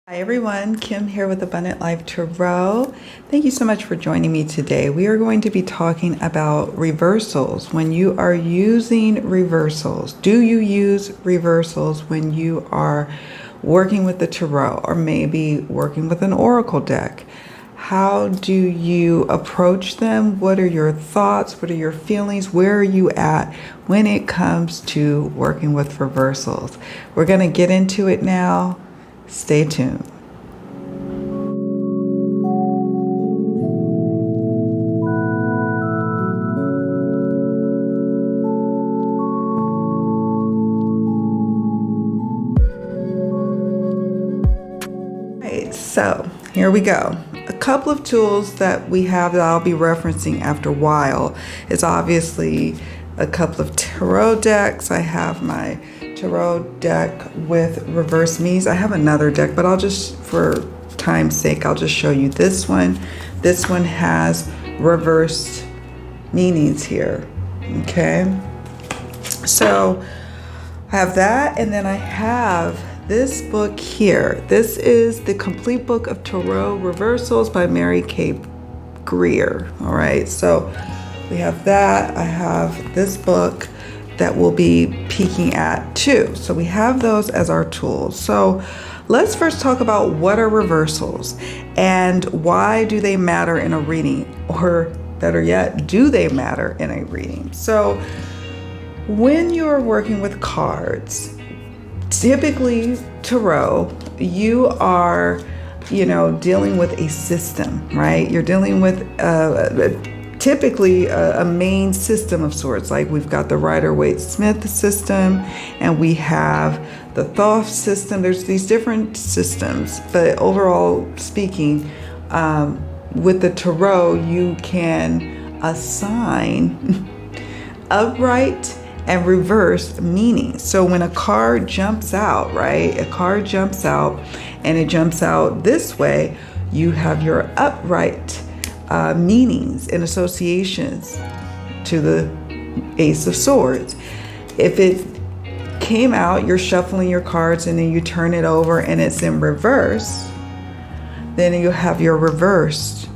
Hi everyone, Kim here with Abundant Life Tarot. Thank you so much for joining me today. We are going to be talking about reversals. When you are using reversals, do you use reversals when you are working with the tarot or maybe working with an oracle deck? How do you approach them? What are your thoughts? What are your feelings? Where are you at when it comes to working with reversals? We're going to get into it now. Stay tuned. Right, so here we go. A couple of tools that we have that I'll be referencing after a while is obviously a couple of tarot decks. I have my tarot deck with reverse meanings. I have another deck, but I'll just, for time's sake, I'll just show you this one. This one has reversed meanings here. Okay. So I have that, and then I have this book here. This is the Complete Book of Tarot Reversals by Mary Kay Greer. All right. So we have that. I have this book that we'll be peeking at too. So we have those as our tools. So let's first talk about what are reversals and why do they matter in a reading, or better yet, do they matter in a reading? So when you're working with cards, typically tarot, you are, dealing with a system, right? You're dealing with typically a main system of sorts. Like we've got the Rider-Waite-Smith system, and we have the Thoth system. There's these different systems, but overall speaking, with the tarot, you can assign upright and reverse meanings. So when a card jumps out, right? A card jumps out and it jumps out this way, you have your upright meanings and associations to the Ace of Swords. If it came out, you're shuffling your cards and then you turn it over and it's in reverse, then you have your reversed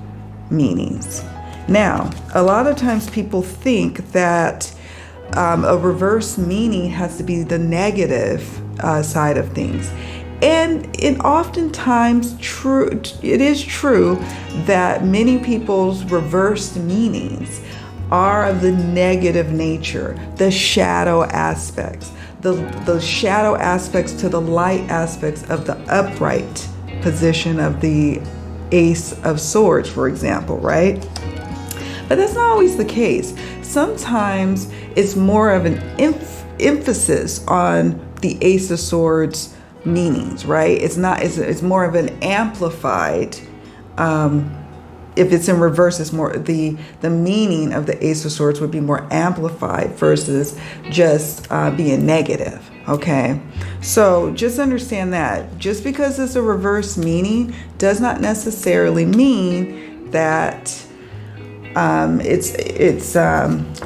meanings. Now, a lot of times people think that a reverse meaning has to be the negative side of things. And it oftentimes it is true that many people's reversed meanings are of the negative nature, the shadow aspects, the shadow aspects to the light aspects of the upright position of the Ace of Swords, for example, right? But that's not always the case. Sometimes it's more of an emphasis on the Ace of Swords meanings, right? It's more of an amplified, if it's in reverse, it's more the meaning of the Ace of Swords would be more amplified versus just being negative. Okay, so just understand that just because it's a reverse meaning does not necessarily mean that it's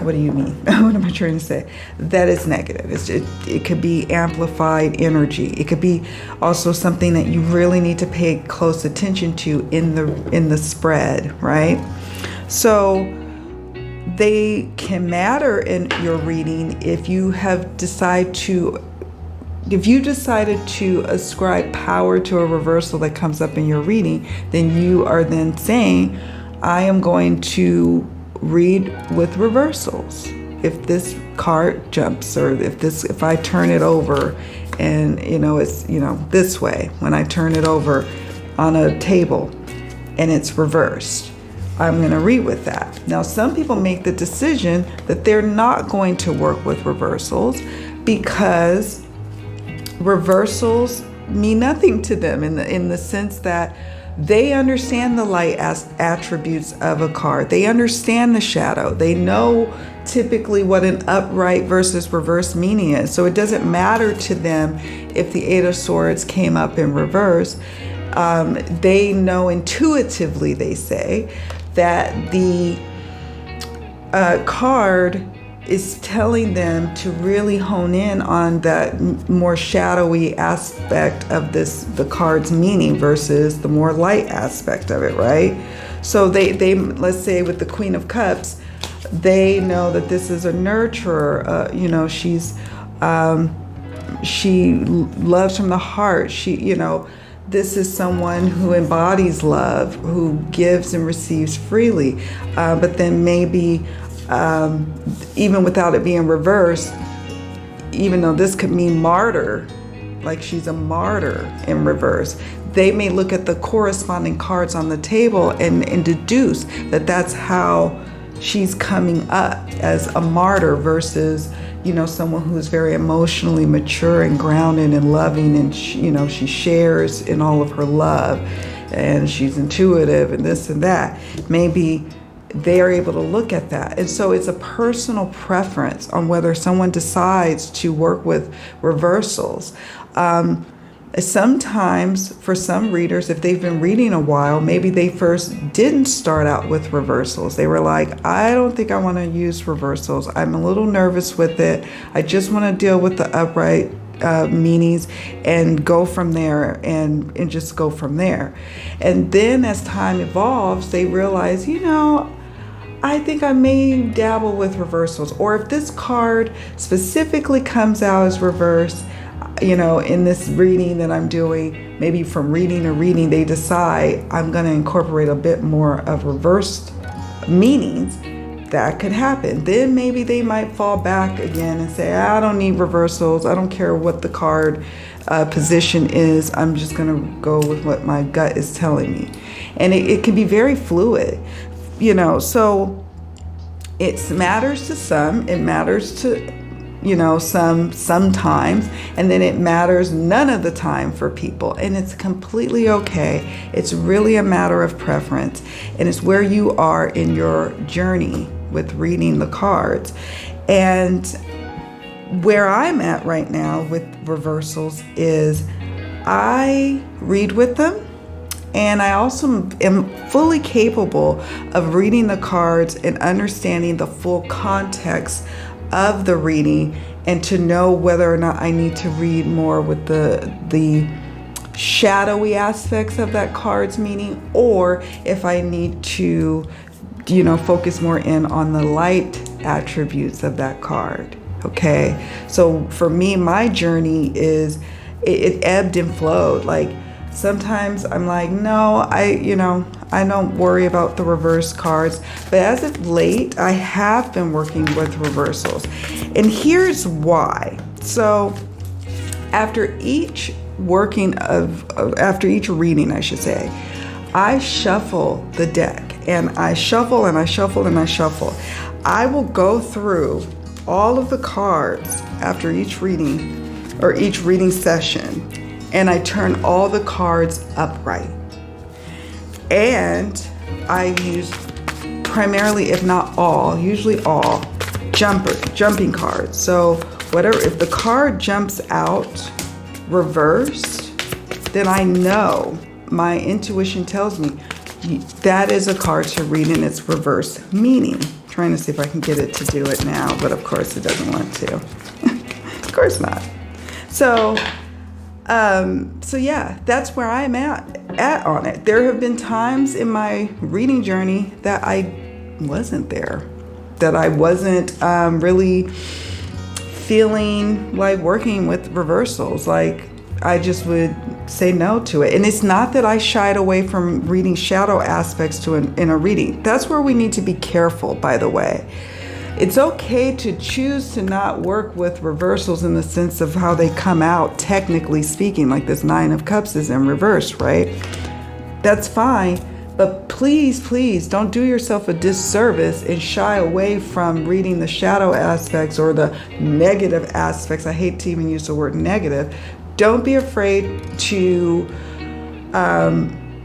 what do you mean? What am I trying to say? That it's negative. It could be amplified energy. It could be also something that you really need to pay close attention to in the spread, right? So they can matter in your reading if you decided to ascribe power to a reversal that comes up in your reading, then you are then saying, I am going to read with reversals. If this card jumps, or if I turn it over and it's this way, when I turn it over on a table and it's reversed, I'm going to read with that. Now, some people make the decision that they're not going to work with reversals because reversals mean nothing to them in the sense that they understand the light attributes of a card. They understand the shadow. They know typically what an upright versus reverse meaning is. So it doesn't matter to them if the Eight of Swords came up in reverse. They know intuitively, they say, that the card is telling them to really hone in on that more shadowy aspect of the card's meaning versus the more light aspect of it, right? So they let's say with the Queen of Cups, they know that this is a nurturer. She loves from the heart. This is someone who embodies love, who gives and receives freely. But then maybe even without it being reversed, even though this could mean martyr, like she's a martyr in reverse, they may look at the corresponding cards on the table and deduce that that's how she's coming up as a martyr versus, someone who's very emotionally mature and grounded and loving, and she shares in all of her love, and she's intuitive and this and that. Maybe they are able to look at that. And so it's a personal preference on whether someone decides to work with reversals. Sometimes for some readers, if they've been reading a while, maybe they first didn't start out with reversals. They were like, I don't think I want to use reversals. I'm a little nervous with it. I just want to deal with the upright meanings and go from there and just go from there. And then as time evolves, they realize, I think I may dabble with reversals. Or if this card specifically comes out as reverse, in this reading that I'm doing, maybe from reading to reading, they decide I'm going to incorporate a bit more of reversed meanings. That could happen. Then maybe they might fall back again and say, I don't need reversals. I don't care what the card position is. I'm just going to go with what my gut is telling me. And it can be very fluid. So it matters to some, it matters to, sometimes, and then it matters none of the time for people. And it's completely okay. It's really a matter of preference. And it's where you are in your journey with reading the cards. And where I'm at right now with reversals is I read with them. And I also am fully capable of reading the cards and understanding the full context of the reading, and to know whether or not I need to read more with the shadowy aspects of that card's meaning, or if I need to, focus more in on the light attributes of that card. Okay. So for me, my journey is it ebbed and flowed. Like, sometimes I'm like, no, I don't worry about the reverse cards. But as of late, I have been working with reversals. And here's why. So after each reading, I should say, I shuffle the deck. And I shuffle and I shuffle and I shuffle. I will go through all of the cards after each reading or each reading session, and I turn all the cards upright. And I use primarily, if not all, usually all, jumping cards. So if the card jumps out reversed, then I know, my intuition tells me, that is a card to read in its reverse meaning. I'm trying to see if I can get it to do it now, but of course it doesn't want to. Of course not. So yeah, that's where I'm at on it. There have been times in my reading journey that I wasn't there, that I wasn't really feeling like working with reversals. Like, I just would say no to it. And it's not that I shied away from reading shadow aspects in a reading. That's where we need to be careful, by the way. It's okay to choose to not work with reversals in the sense of how they come out, technically speaking, like this Nine of Cups is in reverse, right? That's fine. But please don't do yourself a disservice and shy away from reading the shadow aspects or the negative aspects. I hate to even use the word negative. Don't be afraid to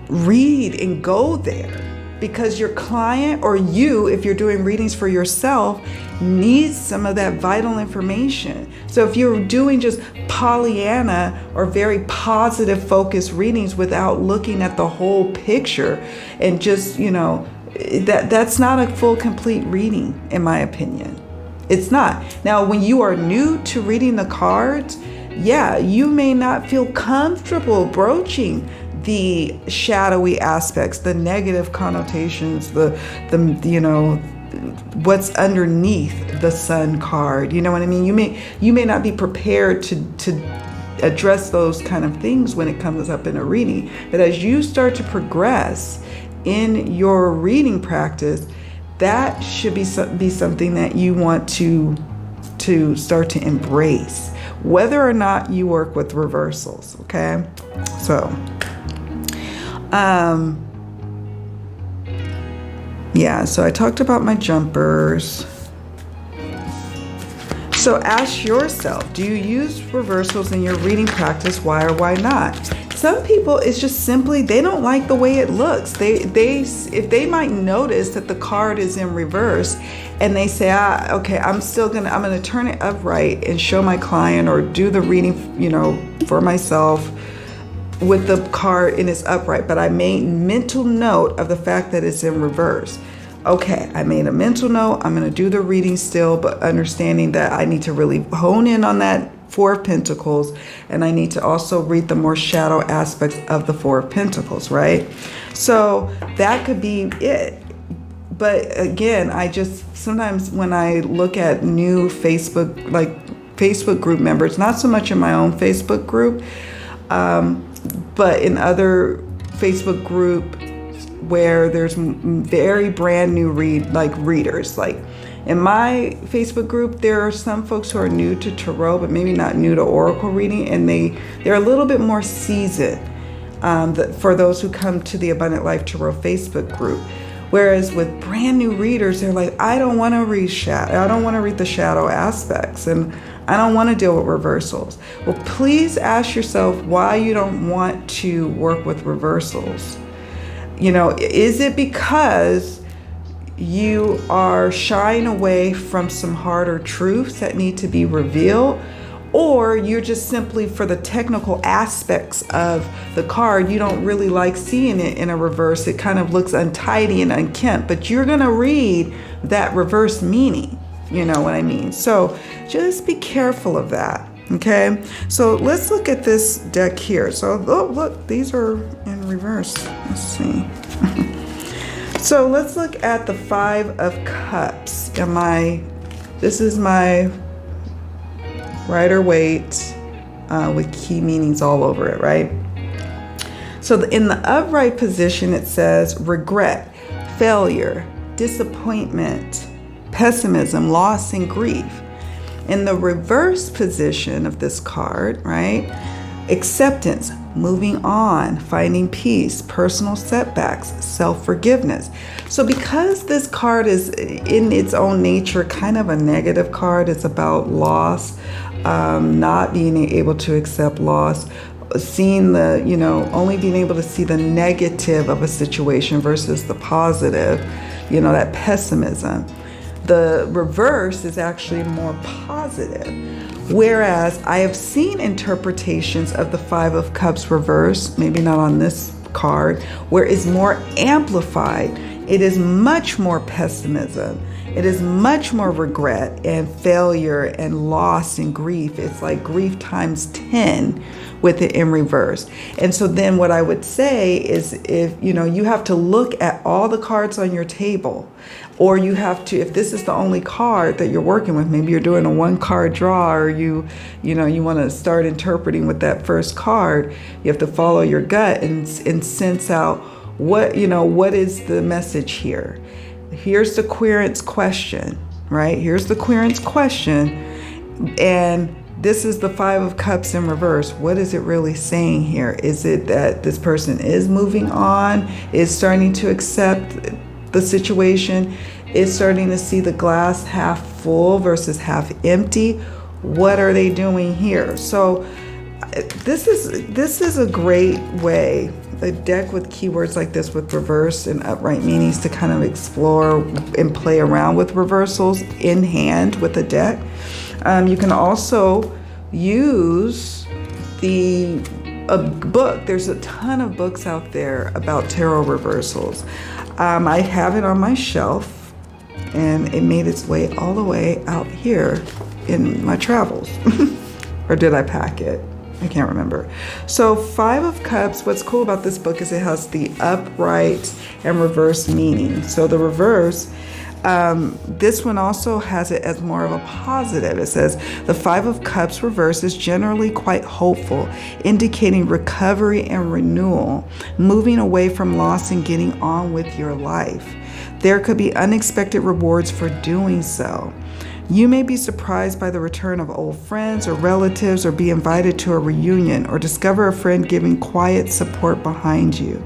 read and go there, because your client, or you, if you're doing readings for yourself, needs some of that vital information. So if you're doing just Pollyanna or very positive focused readings without looking at the whole picture and just, that's not a full, complete reading, in my opinion. It's not. Now, when you are new to reading the cards, yeah, you may not feel comfortable broaching the shadowy aspects, the negative connotations, the what's underneath the sun card. You know what I mean? You may not be prepared to address those kind of things when it comes up in a reading. But as you start to progress in your reading practice, that should be something that you want to start to embrace, whether or not you work with reversals. Okay, so yeah, so I talked about my jumpers. So ask yourself, do you use reversals in your reading practice? Why or why not? Some people, it's just simply, they don't like the way it looks. If they might notice that the card is in reverse and they say, okay, I'm gonna turn it upright and show my client or do the reading, for myself with the card in its upright, but I made mental note of the fact that it's in reverse. Okay, I made a mental note. I'm going to do the reading still, but understanding that I need to really hone in on that Four of Pentacles, and I need to also read the more shadow aspects of the Four of Pentacles, right? So that could be it. But again, sometimes when I look at new Facebook group members, not so much in my own Facebook group, but in other Facebook group where there's very brand new readers. Like in my Facebook group, there are some folks who are new to tarot, but maybe not new to oracle reading, and they're a little bit more seasoned for those who come to the Abundant Life Tarot Facebook group. Whereas with brand new readers, they're like, I don't want to read shadow. I don't want to read the shadow aspects, and I don't want to deal with reversals. Well, please ask yourself why you don't want to work with reversals. Is it because you are shying away from some harder truths that need to be revealed? Or you're just simply, for the technical aspects of the card, you don't really like seeing it in a reverse. It kind of looks untidy and unkempt, but you're going to read that reverse meaning. You know what I mean? So just be careful of that. Okay, so let's look at this deck here. So look, these are in reverse. Let's see. So let's look at the Five of Cups. This is my Rider-Waite with key meanings all over it, right? So in the upright position, it says regret, failure, disappointment, pessimism, loss, and grief. In the reverse position of this card, right? Acceptance, moving on, finding peace, personal setbacks, self-forgiveness. So because this card is in its own nature kind of a negative card, it's about loss, not being able to accept loss, seeing only being able to see the negative of a situation versus the positive, that pessimism. The reverse is actually more positive. Whereas I have seen interpretations of the Five of Cups reverse, maybe not on this card, where it's more amplified. It is much more pessimism. It is much more regret and failure and loss and grief. It's like grief times 10 with it in reverse. And so then what I would say is, if you have to look at all the cards on your table, or you have to, if this is the only card that you're working with, maybe you're doing a one card draw, or you want to start interpreting with that first card, you have to follow your gut and sense out what is the message here. Here's the querence question, right? Here's the querence question. And this is the Five of Cups in reverse. What is it really saying here? Is it that this person is moving on, is starting to accept the situation, is starting to see the glass half full versus half empty? What are they doing here? So this is a great way, a deck with keywords like this with reverse and upright meanings, to kind of explore and play around with reversals in hand with a deck. You can also use a book. There's a ton of books out there about tarot reversals. I have it on my shelf. and it made its way all the way out here in my travels. Or did I pack it? I can't remember. So 5 of Cups, what's cool about this book is it has the upright and reverse meaning. So the reverse, this one also has it as more of a positive. It says the 5 of Cups reverse is generally quite hopeful, indicating recovery and renewal, moving away from loss and getting on with your life. There could be unexpected rewards for doing so. You may be surprised by the return of old friends or relatives, or be invited to a reunion, or discover a friend giving quiet support behind you.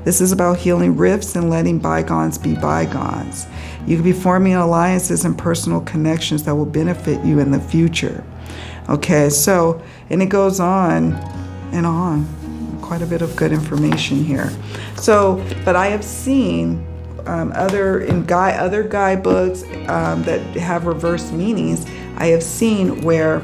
This is about healing rifts and letting bygones be bygones. You could be forming alliances and personal connections that will benefit you in the future. Okay, so, and it goes on and on. Quite a bit of good information here. So, but I have seen other guidebooks that have reverse meanings. I have seen where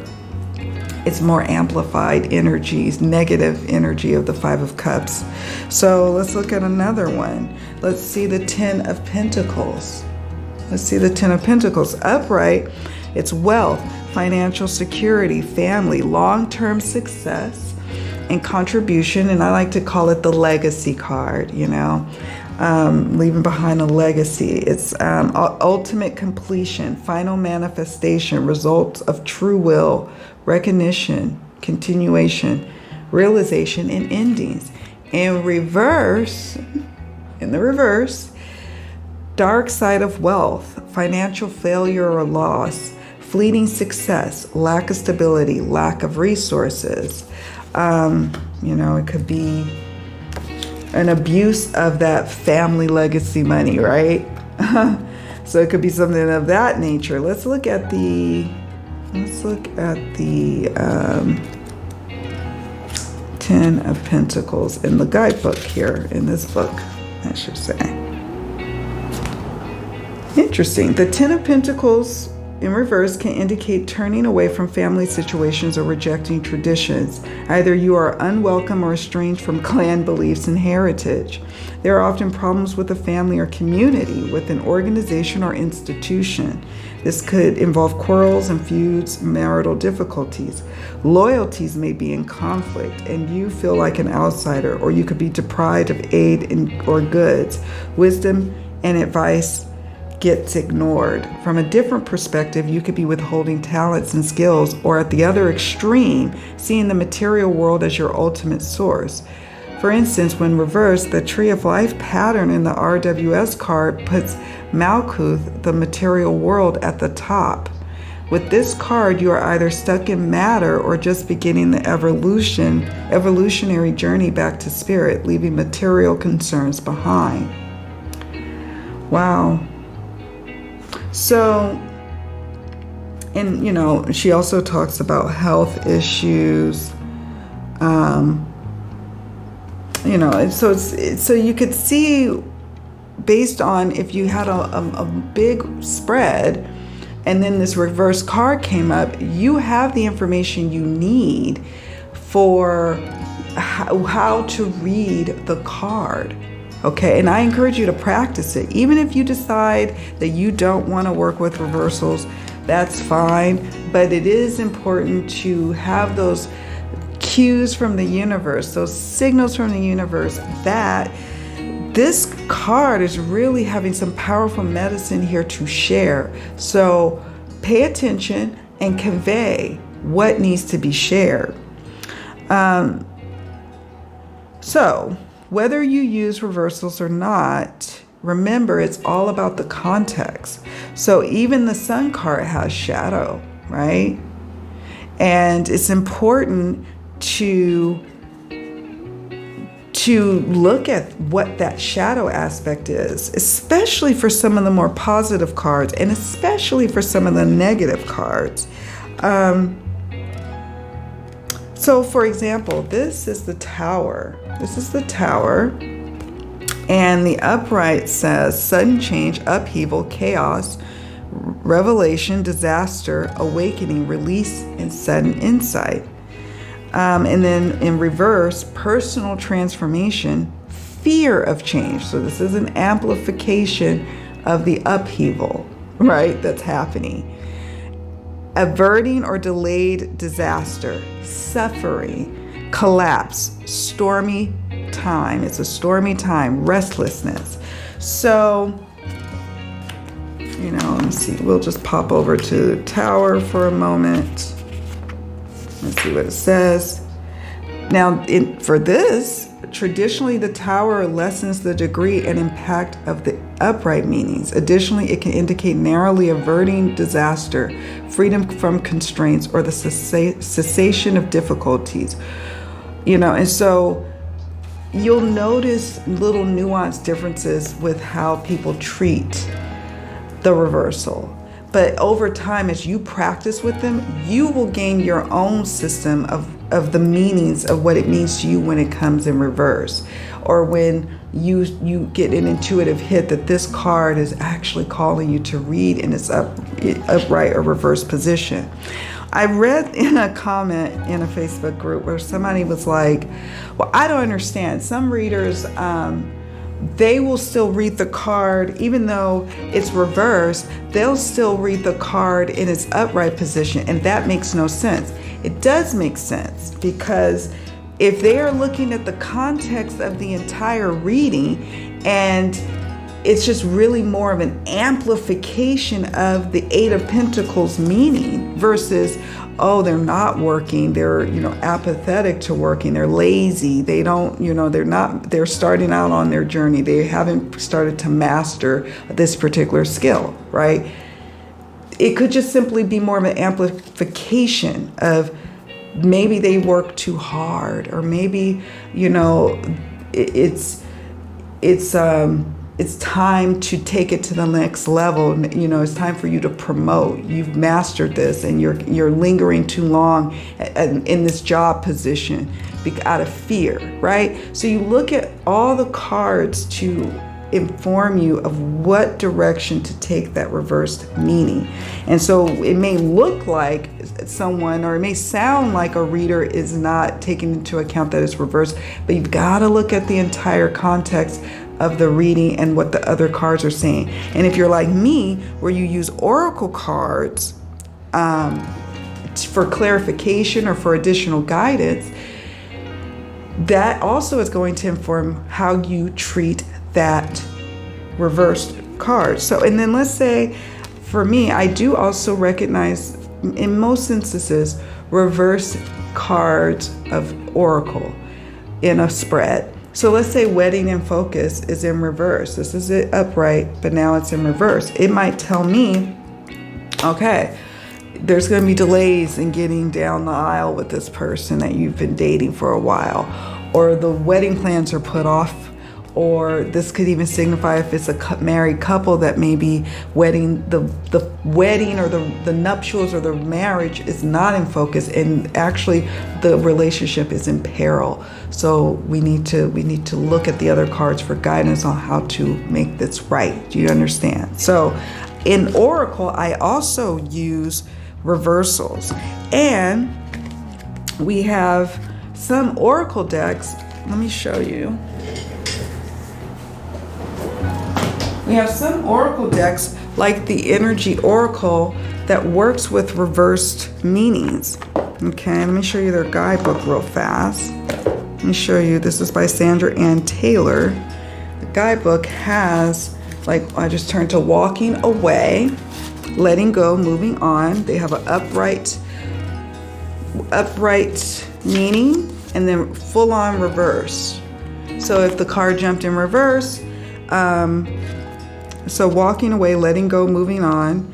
it's more amplified energies, negative energy of the 5 of Cups. So let's look at another one. Let's see the 10 of Pentacles. Let's see the 10 of Pentacles. Upright, it's wealth, financial security, family, long-term success, and contribution. And I like to call it the legacy card, you know. Leaving behind a legacy. It's ultimate completion, final manifestation, results of true will, recognition, continuation, realization, and endings. In the reverse, dark side of wealth, financial failure or loss, fleeting success, lack of stability, lack of resources. You know, it could be an abuse of that family legacy money, right? So it could be something of that nature. Let's look at the 10 of Pentacles in the guidebook here, in this book, I should say. Interesting. The 10 of Pentacles in reverse can indicate turning away from family situations or rejecting traditions. Either you are unwelcome or estranged from clan beliefs and heritage. There are often problems with a family or community, with an organization or institution. This could involve quarrels and feuds, marital difficulties. Loyalties may be in conflict, and you feel like an outsider, or you could be deprived of aid or goods. Wisdom and advice gets ignored. From a different perspective, you could be withholding talents and skills, or at the other extreme, seeing the material world as your ultimate source. For instance, when reversed, the Tree of Life pattern in the RWS card puts Malkuth, the material world, at the top. With this card, you are either stuck in matter or just beginning the evolutionary journey back to spirit, leaving material concerns behind. Wow. So, and you know, she also talks about health issues, you know, and so so you could see, based on if you had a big spread and then this reverse card came up, you have the information you need for how to read the card. Okay, and I encourage you to practice it. Even if you decide that you don't want to work with reversals, that's fine. But it is important to have those cues from the universe, those signals from the universe, that this card is really having some powerful medicine here to share. So pay attention and convey what needs to be shared. So whether you use reversals or not, remember it's all about the context. So even the Sun card has shadow, right? And it's important to look at what that shadow aspect is, especially for some of the more positive cards, and especially for some of the negative cards. So for example, this is the Tower. This is the Tower. And the upright says sudden change, upheaval, chaos, revelation, disaster, awakening, release, and sudden insight. And then in reverse, personal transformation, fear of change. So this is an amplification of the upheaval, right, that's happening. Averting or delayed disaster, suffering, collapse, stormy time. It's a stormy time, restlessness. So, let me see. We'll just pop over to Tower for a moment. Let's see what it says. Now, for this, traditionally the Tower lessens the degree and impact of the upright meanings. Additionally, it can indicate narrowly averting disaster, freedom from constraints, or the cessation of difficulties. And so you'll notice little nuanced differences with how people treat the reversal. But over time, as you practice with them, you will gain your own system of the meanings of what it means to you when it comes in reverse, or when you get an intuitive hit that this card is actually calling you to read in its upright or reverse position. I read in a comment in a Facebook group where somebody was like, well, I don't understand. Some readers, they will still read the card, even though it's reversed, they'll still read the card in its upright position, and that makes no sense. It does make sense, because if they are looking at the context of the entire reading, and it's just really more of an amplification of the Eight of Pentacles meaning versus, oh, they're not working, they're, apathetic to working, they're lazy, they don't, they're starting out on their journey, they haven't started to master this particular skill, right? It could just simply be more of an amplification of maybe they work too hard, or maybe, it's time to take it to the next level. It's time for you to promote. You've mastered this, and you're lingering too long in this job position out of fear, right? So you look at all the cards to inform you of what direction to take that reversed meaning. And so it may look like someone, or it may sound like a reader is not taking into account that it's reversed, but you've got to look at the entire context of the reading and what the other cards are saying. And if you're like me, where you use oracle cards for clarification or for additional guidance, that also is going to inform how you treat that reversed card. So, and then let's say for me, I do also recognize in most instances reverse cards of oracle in a spread. So let's say Wedding in Focus is in reverse. This is it upright, but now it's in reverse. It might tell me, okay, there's going to be delays in getting down the aisle with this person that you've been dating for a while, or the wedding plans are put off, or this could even signify if it's a married couple that maybe the wedding or the nuptials or the marriage is not in focus, and actually the relationship is in peril. So we need to look at the other cards for guidance on how to make this right. Do you understand? So in Oracle, I also use reversals, and we have some Oracle decks. Let me show you. We have some Oracle decks like the Energy Oracle that works with reversed meanings. Okay, let me show you their guidebook real fast. Let me show you. This is by Sandra Ann Taylor. The guidebook has, like, I just turned to walking away, letting go, moving on. They have an upright meaning, and then full on reverse. So if the card jumped in reverse, so walking away, letting go, moving on.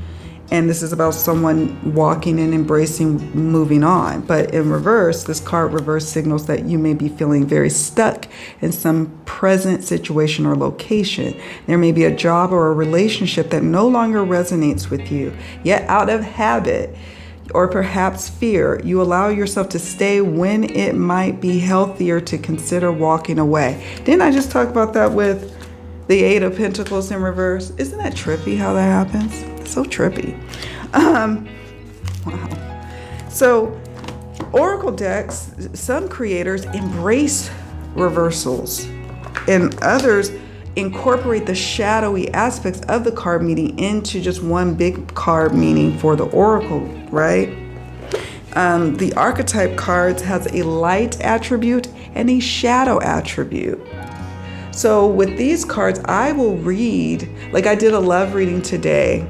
And this is about someone walking and embracing, moving on. But in reverse, this card reverse signals that you may be feeling very stuck in some present situation or location. There may be a job or a relationship that no longer resonates with you, yet out of habit or perhaps fear, you allow yourself to stay when it might be healthier to consider walking away. Didn't I just talk about that with the Eight of Pentacles in reverse? Isn't that trippy how that happens? So trippy. Wow. So Oracle decks, some creators embrace reversals, and others incorporate the shadowy aspects of the card meaning into just one big card meaning for the oracle, right? The archetype cards has a light attribute and a shadow attribute. So with these cards, I will read, like I did a love reading today,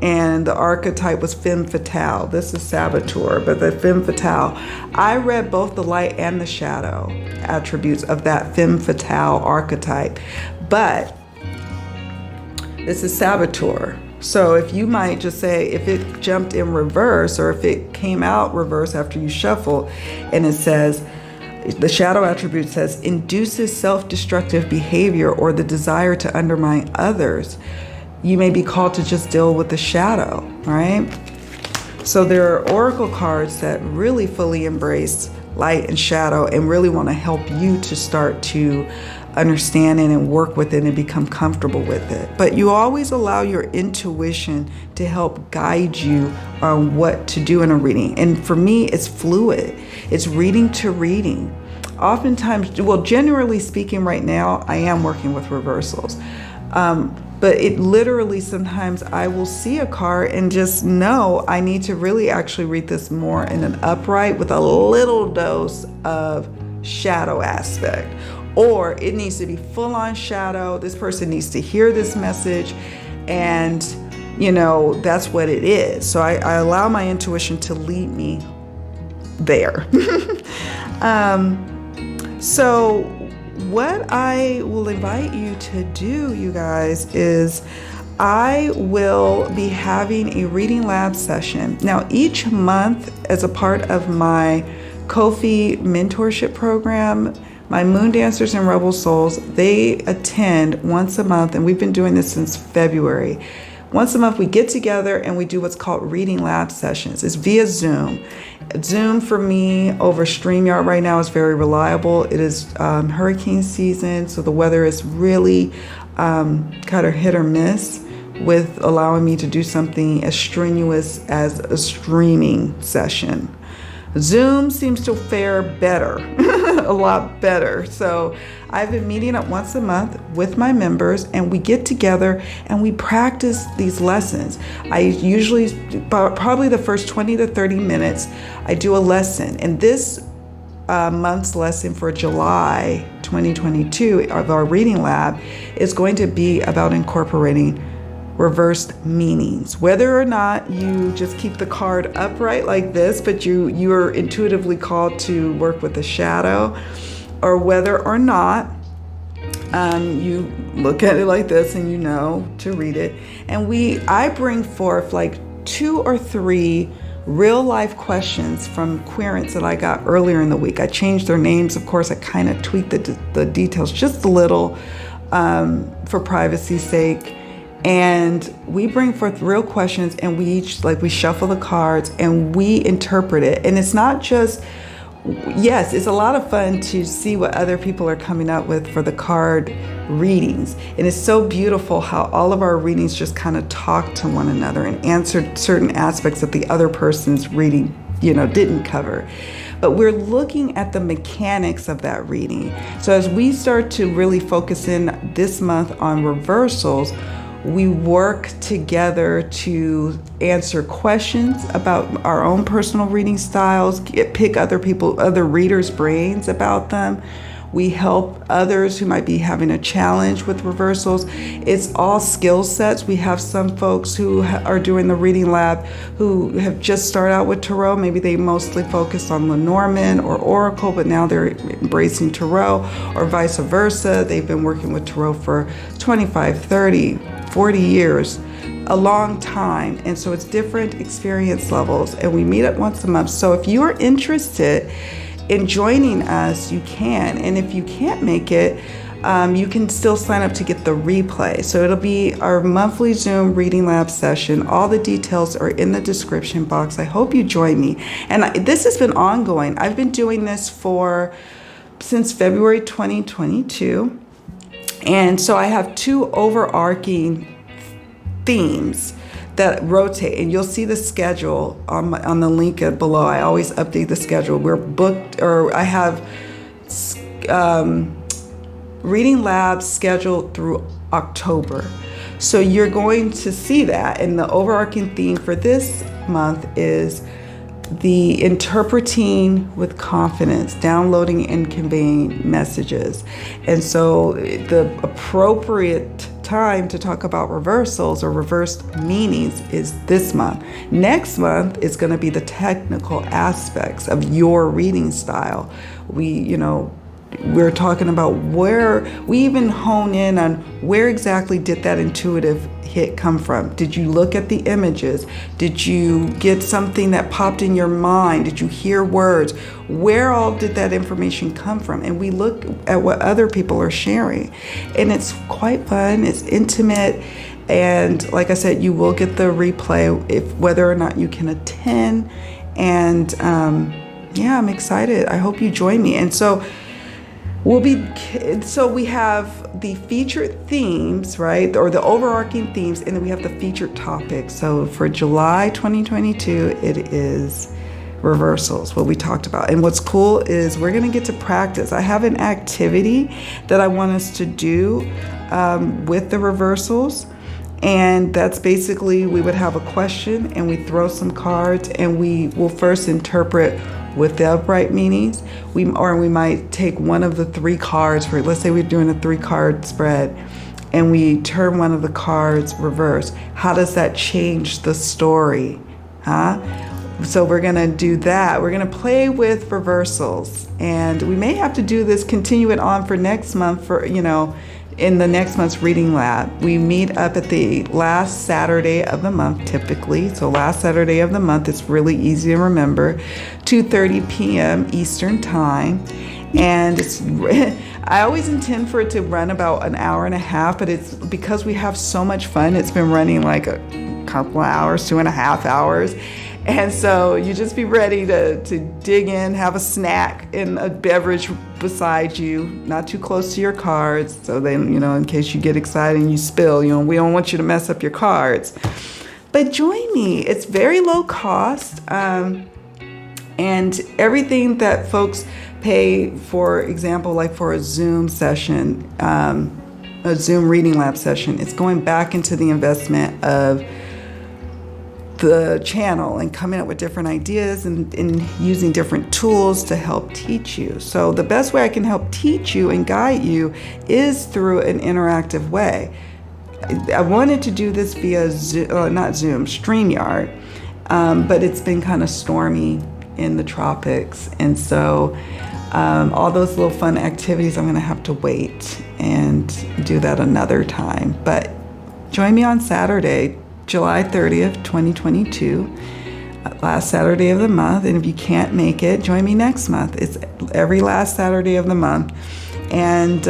and the archetype was femme fatale. This is saboteur, but the femme fatale. I read both the light and the shadow attributes of that femme fatale archetype. But this is saboteur. So if you might just say, if it jumped in reverse or if it came out reverse after you shuffle, and it says, the shadow attribute says, induces self-destructive behavior or the desire to undermine others, you may be called to just deal with the shadow, right? So there are oracle cards that really fully embrace light and shadow and really want to help you to start to understand it and work with it and become comfortable with it. But you always allow your intuition to help guide you on what to do in a reading. And for me, it's fluid. It's reading to reading. Oftentimes, well, generally speaking right now, I am working with reversals. But it literally, sometimes I will see a card and just know I need to really actually read this more in an upright with a little dose of shadow aspect. Or it needs to be full on shadow. This person needs to hear this message, and that's what it is. So I allow my intuition to lead me there. So what I will invite you to do, you guys, is I will be having a reading lab session. Now, each month, as a part of my Ko-fi mentorship program, my Moon Dancers and Rebel Souls, they attend once a month, and we've been doing this since February. Once a month, we get together and we do what's called reading lab sessions. It's via Zoom. Zoom for me over StreamYard right now is very reliable. It is hurricane season, so the weather is really kind of hit or miss with allowing me to do something as strenuous as a streaming session. Zoom seems to fare better, a lot better. So I've been meeting up once a month with my members, and we get together and we practice these lessons. I usually, probably the first 20 to 30 minutes, I do a lesson. And this month's lesson for July 2022 of our reading lab is going to be about incorporating reversed meanings. Whether or not you just keep the card upright like this, but you are intuitively called to work with the shadow, or whether or not you look at it like this and you know to read it. And I bring forth like 2 or 3 real life questions from querents that I got earlier in the week. I changed their names, of course. I kind of tweaked the details just a little for privacy's sake. And we bring forth real questions, and we each, we shuffle the cards and we interpret it. And it's not just, yes, it's a lot of fun to see what other people are coming up with for the card readings. And it's so beautiful how all of our readings just kind of talk to one another and answer certain aspects that the other person's reading, didn't cover. But we're looking at the mechanics of that reading. So as we start to really focus in this month on reversals, we work together to answer questions about our own personal reading styles, pick other readers' brains about them. We help others who might be having a challenge with reversals. It's all skill sets. We have some folks who are doing the reading lab who have just started out with Tarot. Maybe they mostly focus on Lenormand or Oracle, but now they're embracing Tarot, or vice versa. They've been working with Tarot for 25, 30, 40 years, a long time. And so it's different experience levels, and we meet up once a month. So if you're interested in joining us, you can. And if you can't make it, you can still sign up to get the replay. So it'll be our monthly Zoom reading lab session. All the details are in the description box. I hope you join me. And this has been ongoing. I've been doing this since February 2022. And so I have 2 overarching themes that rotate, and you'll see the schedule on the link below. I always update the schedule. We're booked, or I have reading labs scheduled through October. So you're going to see that. And the overarching theme for this month is the interpreting with confidence, downloading and conveying messages. And so the appropriate time to talk about reversals or reversed meanings is this month. Next month is going to be the technical aspects of your reading style. We're talking about where we even hone in on where exactly did that intuitive hit come from. Did you look at the images? Did you get something that popped in your mind? Did you hear words? Where all did that information come from? And we look at what other people are sharing. And it's quite fun. It's intimate. And like I said, you will get the replay whether or not you can attend. And I'm excited. I hope you join me. And so we have the featured themes, right? Or the overarching themes, and then we have the featured topics. So for July 2022, it is reversals, what we talked about. And what's cool is we're going to get to practice. I have an activity that I want us to do with the reversals. And that's basically, we would have a question and we throw some cards and we will first interpret with the upright meanings. We might take one of the 3 cards for, let's say we're doing a 3-card spread and we turn one of the cards reverse. How does that change the story? So we're gonna do that. We're gonna play with reversals, and we may have to do this, continue it on for next month in the next month's reading lab. We meet up at the last Saturday of the month typically. So last Saturday of the month, it's really easy to remember, 2:30 p.m. Eastern time. And I always intend for it to run about an hour and a half, but it's because we have so much fun, it's been running like a couple of hours, 2.5 hours. And so you just be ready to dig in, have a snack and a beverage beside you, not too close to your cards. So then, in case you get excited and you spill, we don't want you to mess up your cards. But join me. It's very low cost. And everything that folks pay, for example, like for a Zoom session, a Zoom reading lab session, it's going back into the investment of the channel and coming up with different ideas and using different tools to help teach you. So the best way I can help teach you and guide you is through an interactive way. I wanted to do this via StreamYard, but it's been kind of stormy in the tropics. And so all those little fun activities, I'm gonna have to wait and do that another time. But join me on Saturday, July 30th, 2022, last Saturday of the month. And if you can't make it, join me next month. It's every last Saturday of the month. And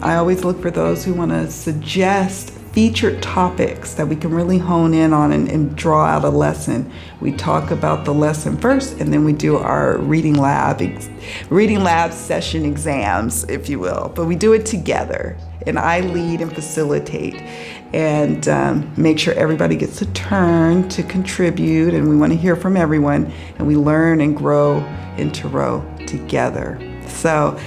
I always look for those who want to suggest featured topics that we can really hone in on and draw out a lesson. We talk about the lesson first, and then we do our reading lab session exams, if you will. But we do it together, and I lead and facilitate and make sure everybody gets a turn to contribute, and we want to hear from everyone, and we learn and grow into row together. So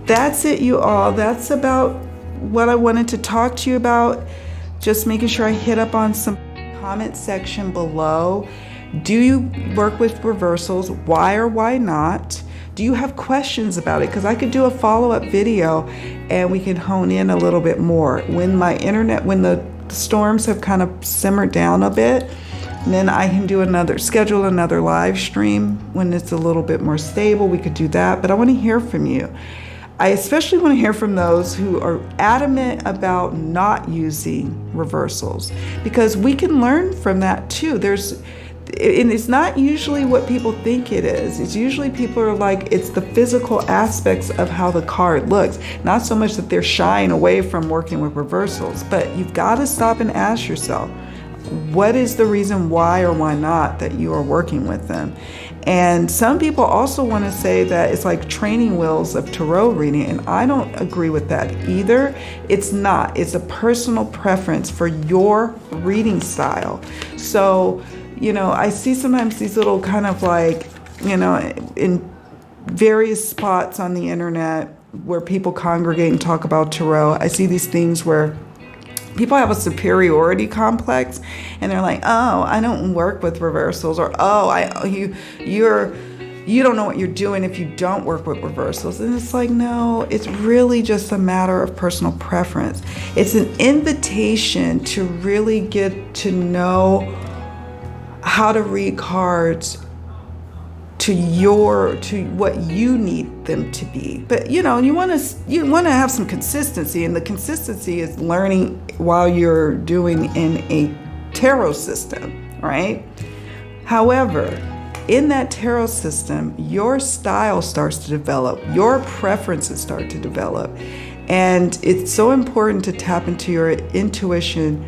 that's it, you all. That's about what I wanted to talk to you about. Just making sure I hit up on some comment section below. Do you work with reversals? Why or why not? Do you have questions about it? Because I could do a follow-up video and we can hone in a little bit more. When the storms have kind of simmered down a bit, then I can schedule another live stream when it's a little bit more stable. We could do that, but I want to hear from you. I especially want to hear from those who are adamant about not using reversals, because we can learn from that too. And it's not usually what people think it is. It's usually people are like, it's the physical aspects of how the card looks. Not so much that they're shying away from working with reversals, but you've got to stop and ask yourself, what is the reason why or why not that you are working with them? And some people also want to say that it's like training wheels of tarot reading, and I don't agree with that either. It's not. It's a personal preference for your reading style. So, I see sometimes these little kind of like, in various spots on the internet where people congregate and talk about tarot, I see these things where people have a superiority complex, and they're like, oh, I don't work with reversals, or oh, you don't know what you're doing if you don't work with reversals. And it's like, no, it's really just a matter of personal preference. It's an invitation to really get to know how to read cards to what you need them to be. But you want to have some consistency, and the consistency is learning while you're doing in a tarot system, right? However, in that tarot system, your style starts to develop, your preferences start to develop, and it's so important to tap into your intuition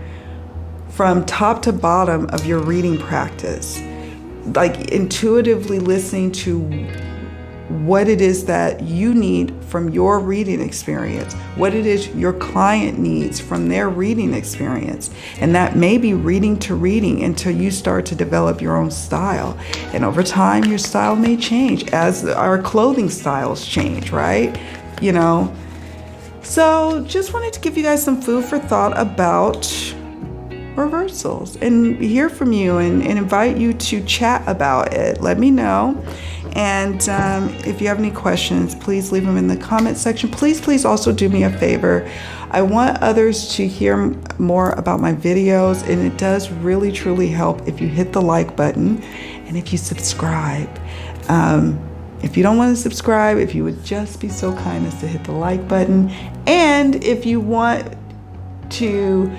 from top to bottom of your reading practice. Like intuitively listening to what it is that you need from your reading experience, what it is your client needs from their reading experience. And that may be reading to reading until you start to develop your own style. And over time, your style may change as our clothing styles change, right? So just wanted to give you guys some food for thought about reversals and hear from you and invite you to chat about it. Let me know. And if you have any questions, please leave them in the comment section. Please also do me a favor. I want others to hear more about my videos, and it does really truly help if you hit the like button and if you subscribe. If you don't want to subscribe, if you would just be so kind as to hit the like button. And if you want to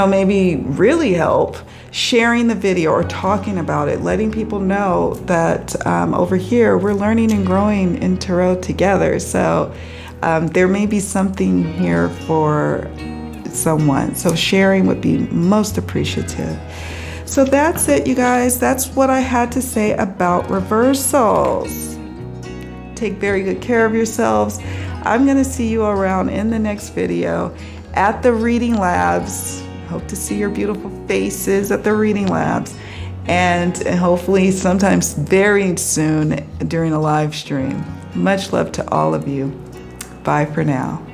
maybe really help sharing the video or talking about it, letting people know that over here we're learning and growing in tarot together. So there may be something here for someone. So sharing would be most appreciative. So that's it, you guys. That's what I had to say about reversals. Take very good care of yourselves. I'm going to see you around in the next video at the reading labs. Hope to see your beautiful faces at the reading labs, and hopefully sometimes very soon during a live stream. Much love to all of you. Bye for now.